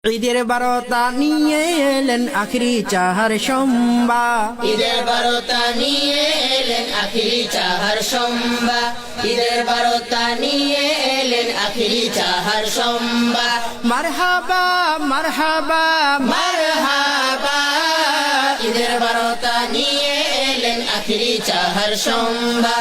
ঈদের বারতা নিয়ে এলেন আখিরি চাহার সোমবা, ঈদের বারতা নিয়ে এলেন আখিরি চাহার সোমবা, ঈদের বারতা নিয়ে এলেন আখিরি চাহার সোমবা। মারহাবা মারহাবা মারহাবা, ঈদের বারতা নিয়ে এলেন আখিরি চাহার সোমবা,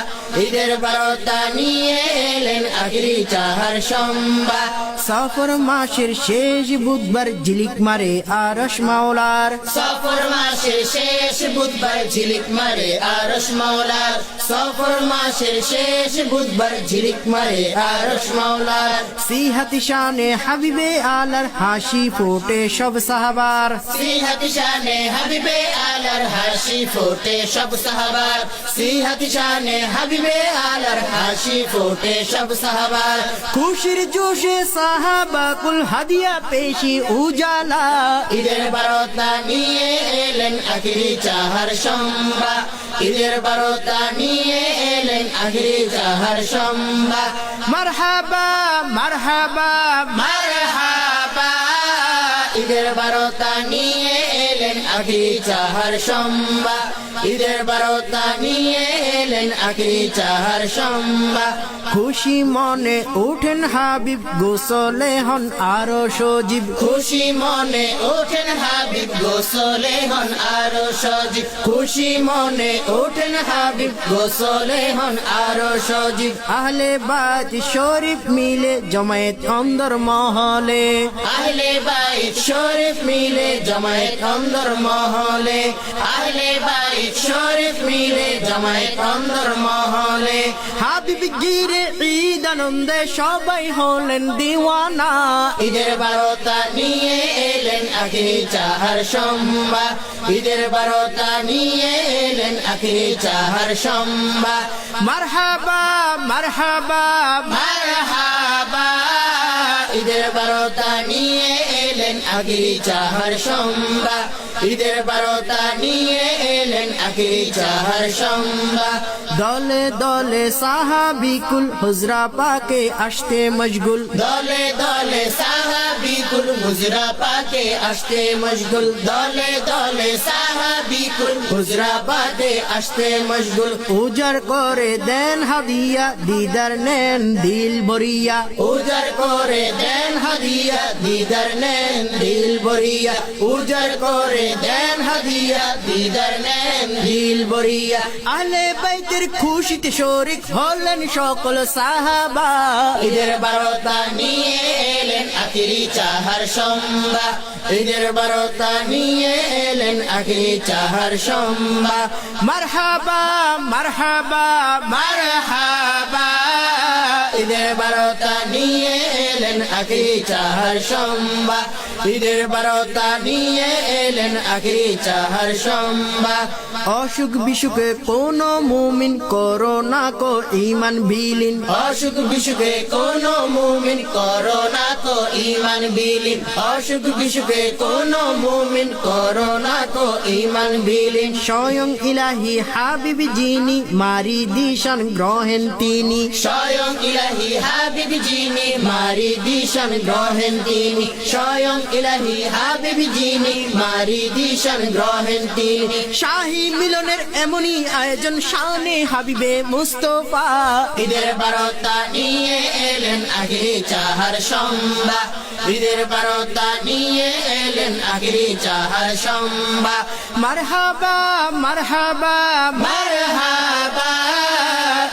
ঈদের বারতা নিয়ে এলেন আখিরি চাহার সোমবা। সফর মাসের শেষ বুধবার ঝিলিক মারে আরশ মাওলার, সফর মাসের শেষ বুধবার ঝিলিক মারে আরশ মাওলার, সফর মাসের শেষ বুধবার ঝিলিক মারে আরশ মাওলার। সিহাতি শানে হাবিবে আলার হাসি ফোটে সব সাহাবার, সিহাতি শানে হাবিবে আলার হাসি ফোটে সব সাহাবার, সিহাতি শানে হাবিবে আলার হাসি ফোটে সব সাহাবার। খুশির জোশে সাহাবা কুল হাদিয়া পেশি উজালা, ঈদের বারতা নিয়ে এলেন আখিরি চাহার সোমবা, ঈদের বারতা নিয়ে এলেন আখিরি চাহার সোমবা। মারহাবা মারহাবা মারহাবা, ঈদের বারতা নিয়ে এলেন আখিরি চাহার সোমবা, ঈদের বারতা নিয়ে এলেন আখিরি চাহার সোমবা। খুশি মনে উঠেন হাবিব গোসলে হন আরো সজীব, খুশি মনে ওঠেন হাবিব গোসলে হন আরো সজীব, খুশি মনে ওঠেন হাবিব গোসলে হন আরো সজীব। আহলে বাইত শরীফ মিলে জমায়েত অন্দর মহলে, আহলে বাইত শরীফ মিলে জমায়েত অন্দর মহলে, আহলে বাইত শরীফ মিলে জমায়েত অন্দর মহলে। হাবিব গিরে ঈদ আনন্দে সবাই হলেন দিওয়ানা, ঈদের বারতা নিয়ে এলেন আখিরি চাহার সোমবা, ঈদের বারতা নিয়ে এলেন আখিরি চাহার সোমবা। মারহাবা মারহাবা মারহাবা, ঈদের বারতা নিয়ে এলেন আখিরি চাহার সোমবা, ঈদের বারতা নিয়ে এলেন আখিরি চাহার সোমবা। দলে দলে সাহাবিকুল হুজরা পাকে আসতে মশগুল, দলে দলে সাহাবিকুল হুজরা পাকে আসতে মশগুল, দলে দলে সাহাবিকুল হুজরা পাকে আসতে মশগুল। উজার করে দেন হাদিয়া দিদার নেন দিল ভরিয়া, উজার করে দেন হাদিয়া দিদার নেন দিল ভরিয়া, উজার করে দেন হাদিয়া দিদার নেন দিল ভরিয়া। আহলে বাইতের খুশিতে শরিক হলেন সকল সাহাবা, ঈদের বারতা নিয়ে এলেন আখিরি চাহার সোমবা, ঈদের বারতা নিয়ে এলেন আখিরি চাহার সোমবা। মারহাবা মারহাবা মারহাবা, ঈদের বারতা নিয়ে এলেন আখিরি চাহার সোমবা, ঈদের বারতা নিয়ে এলেন আখিরি চাহার সোমবা। অসুখ বিসুখে কোন মুমিন করোনা কো ইমান বিলীন, অসুখ বিসুখে কোন মুমিন করোনা কো ইমান বিলীন, অসুখ বিসুখে কোন মুমিন করোনা কো ইমান বিলীন। স্বয়ং ইলাহি হাবিব যিনি মারি দিশান গ্রহেন তিনি, স্বয়ং ইলাহি হাবিব যিনি মারি দিশান গ্রহেন তিনি, স্বয়ং ইলাহি হাবিব যিনি মারি দিশান গ্রহেন তিনি। শাহী মিলনের এমনই আয়োজন শানে হাবিবে মুস্তফা, ঈদের বারতা নিয়ে এলেন আখিরি চাহার সোমবা, ঈদের বারতা নিয়ে এলেন আখিরি চাহার সোমবা। মারহাবা মারহাবা মারহাবা,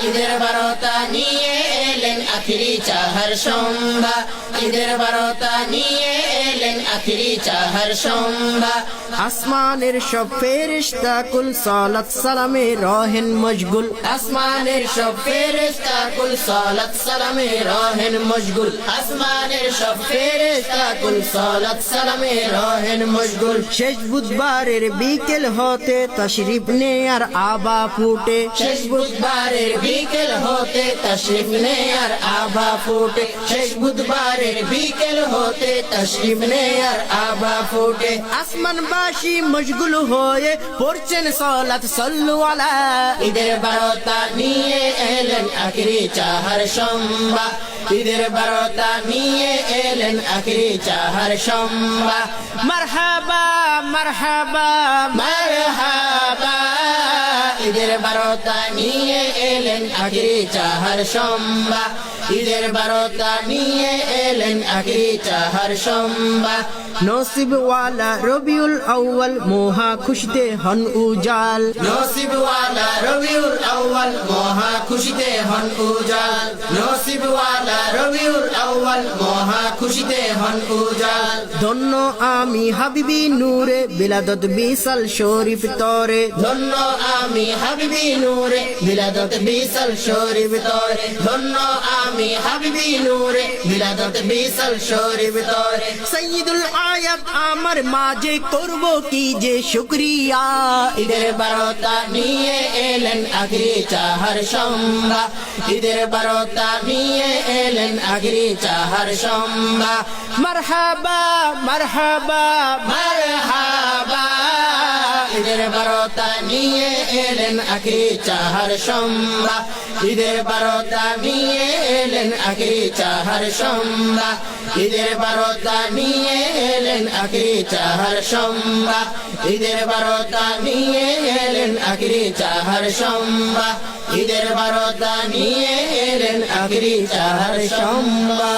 ঈদের বারতা নিয়ে এলেন আখিরি চাহার সোমবা, ঈদের বারতা নিয়ে এলেন আখিরি চাহার সোমবা। আসমানের সব ফেরেশতা কুল সালাত সালামে রহেন মশগুল, আসমানের সব ফেরেশতা কুল সালাত সালামে রহেন মশগুল, আসমানের সব ফেরেশতা কুল সালাত সালামে রহেন মশগুল। শেষ বুধবারের বিকেল হতে তশরিফ নেয়ার আবা ফুটে, শেষ বুধবারের বিকেল হতে তশরিফ নেয়ার আভা ফুটে, শেষ বুধবারের বিকেল হতে তশরিফ নেয়ার মায়ার আভা ফুটে আসমানবাসী মশগুল হয়ে পড়ছেন সালাত সাল্লু আলা ঈদের বারতা নিয়ে এলেন আখিরি চাহার সম্বা ঈদের বারতা নিয়ে এলেন আখিরি চাহার সম্বা মারহাবা মারহাবা মারহাবা ঈদের বারতা নিয়ে এলেন আখিরি চাহার সম্বা ঈদের বারতা নিয়ে এলেন আখিরি চাহার সম্বা নসিবওয়ালা রবিউল আউয়াল মহা খুশিতে হন উজাল নসিবওয়ালা রবিউল আউয়াল মহা খুশিতে হন উজাল নসিবওয়ালা রবিউল আউয়াল মহা খুশিতে হন উজাল ধন্য আমি হাবিবি নূরে বিলাদত বিশাল শরীফ তরে ধন্য আমি হাবিবি নূরে বিলাদত বিশাল শরীফ তরে ধন্য আমি হাবিবি নূরে বিলাদত বিশাল শরীফ তরে সৈয়দুল আয়াত আমার মাঝে করব কি যে শুকরিয়া ঈদের বারতা নিয়ে এলেন আখিরি চাহার সম্বা ঈদের বারতা নিয়ে এলেন আখিরি চাহার সম্বা মারহাবা মারহাবা মারহাবা ঈদের বারতা নিয়ে এলেন আখিরি চাহার সম্বা ঈদের বারতা নিয়ে এলেন আখিরি চাহার সম্বা ঈদের বারতা নিয়ে এলেন আখিরি চাহার সম্বা ঈদের বারতা নিয়ে এলেন আখিরি চাহার সম্বা ঈদের বারতা নিয়ে এলেন আখিরি চাহার সম্বা